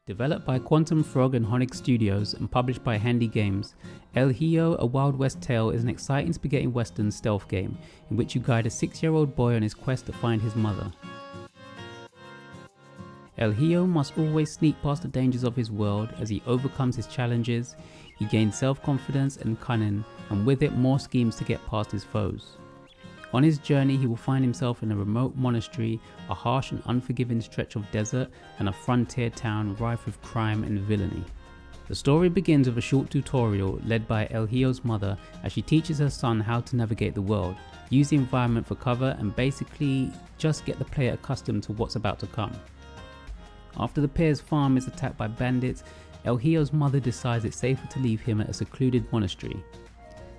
Developed by Quantum Frog and Honic Studios and published by Handy Games, El Hijo, A Wild West Tale is an exciting spaghetti western stealth game in which you guide a 6-year-old boy on his quest to find his mother. El Hijo must always sneak past the dangers of his world. As he overcomes his challenges, he gains self-confidence and cunning, and with it more schemes to get past his foes. On his journey, he will find himself in a remote monastery, a harsh and unforgiving stretch of desert, and a frontier town rife with crime and villainy. The story begins with a short tutorial led by El Hijo's mother as she teaches her son how to navigate the world, use the environment for cover, and basically just get the player accustomed to what's about to come. After the pair's farm is attacked by bandits, El Hijo's mother decides it's safer to leave him at a secluded monastery.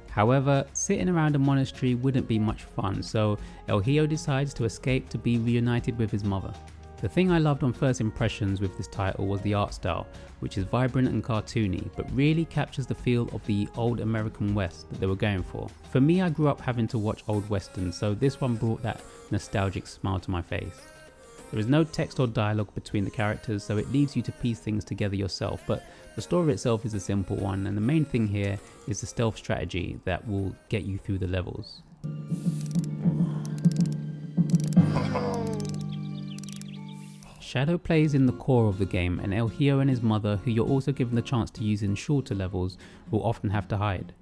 However, sitting around a monastery wouldn't be much fun, so El Hijo decides to escape to be reunited with his mother. The thing I loved on first impressions with this title was the art style, which is vibrant and cartoony, but really captures the feel of the old American West that they were going for. For me, I grew up having to watch old westerns, so this one brought that nostalgic smile to my face. There is no text or dialogue between the characters, so it leaves you to piece things together yourself, but the story itself is a simple one, and the main thing here is the stealth strategy that will get you through the levels. Shadow plays in the core of the game, and El Hijo and his mother, who you're also given the chance to use in shorter levels, will often have to hide.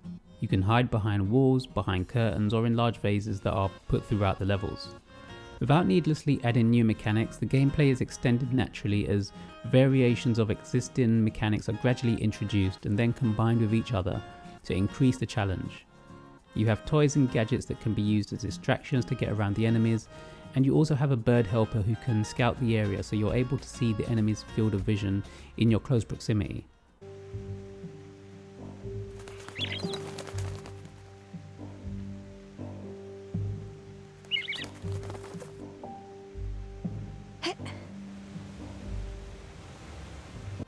You can hide behind walls, behind curtains, or in large vases that are put throughout the levels. Without needlessly adding new mechanics, the gameplay is extended naturally as variations of existing mechanics are gradually introduced and then combined with each other to increase the challenge. You have toys and gadgets that can be used as distractions to get around the enemies, and you also have a bird helper who can scout the area so you're able to see the enemy's field of vision in your close proximity.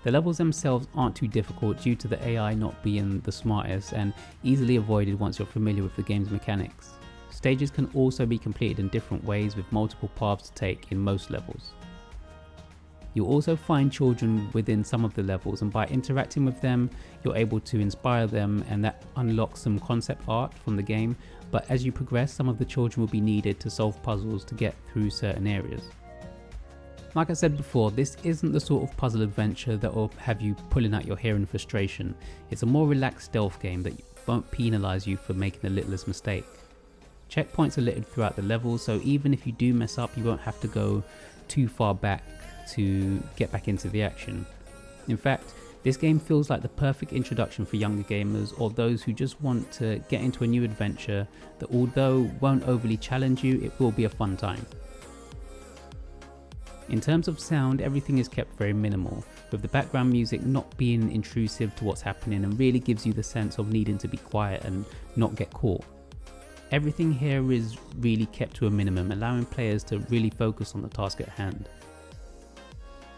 The levels themselves aren't too difficult due to the AI not being the smartest and easily avoided once you're familiar with the game's mechanics. Stages can also be completed in different ways with multiple paths to take in most levels. You'll also find children within some of the levels, and by interacting with them you're able to inspire them, and that unlocks some concept art from the game, but as you progress some of the children will be needed to solve puzzles to get through certain areas. Like I said before, this isn't the sort of puzzle adventure that will have you pulling out your hair in frustration. It's a more relaxed stealth game that won't penalise you for making the littlest mistake. Checkpoints are littered throughout the levels, so even if you do mess up you won't have to go too far back to get back into the action. In fact, this game feels like the perfect introduction for younger gamers or those who just want to get into a new adventure that, although won't overly challenge you, it will be a fun time. In terms of sound, everything is kept very minimal, with the background music not being intrusive to what's happening and really gives you the sense of needing to be quiet and not get caught. Everything here is really kept to a minimum, allowing players to really focus on the task at hand.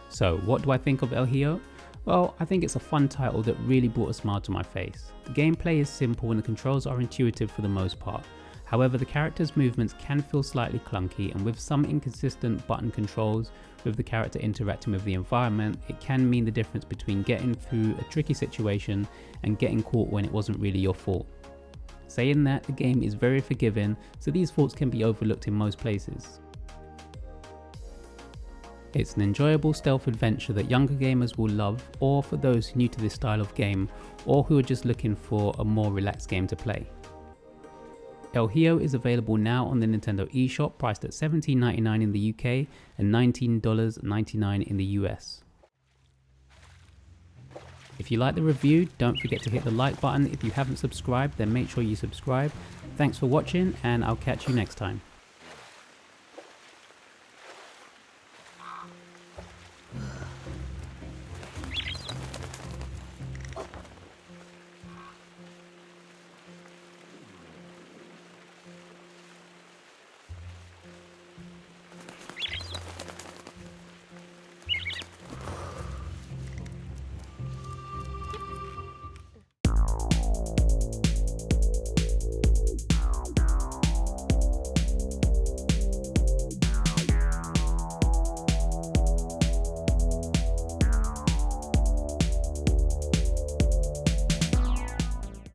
So what do I think of El Hijo? Well, I think it's a fun title that really brought a smile to my face. The gameplay is simple and the controls are intuitive for the most part. However, the character's movements can feel slightly clunky, and with some inconsistent button controls with the character interacting with the environment, it can mean the difference between getting through a tricky situation and getting caught when it wasn't really your fault. Saying that, the game is very forgiving, so these faults can be overlooked in most places. It's an enjoyable stealth adventure that younger gamers will love, or for those new to this style of game, or who are just looking for a more relaxed game to play. El Hijo is available now on the Nintendo eShop, priced at $17.99 in the UK and $19.99 in the US. If you like the review, don't forget to hit the like button. If you haven't subscribed, then make sure you subscribe. Thanks for watching, and I'll catch you next time.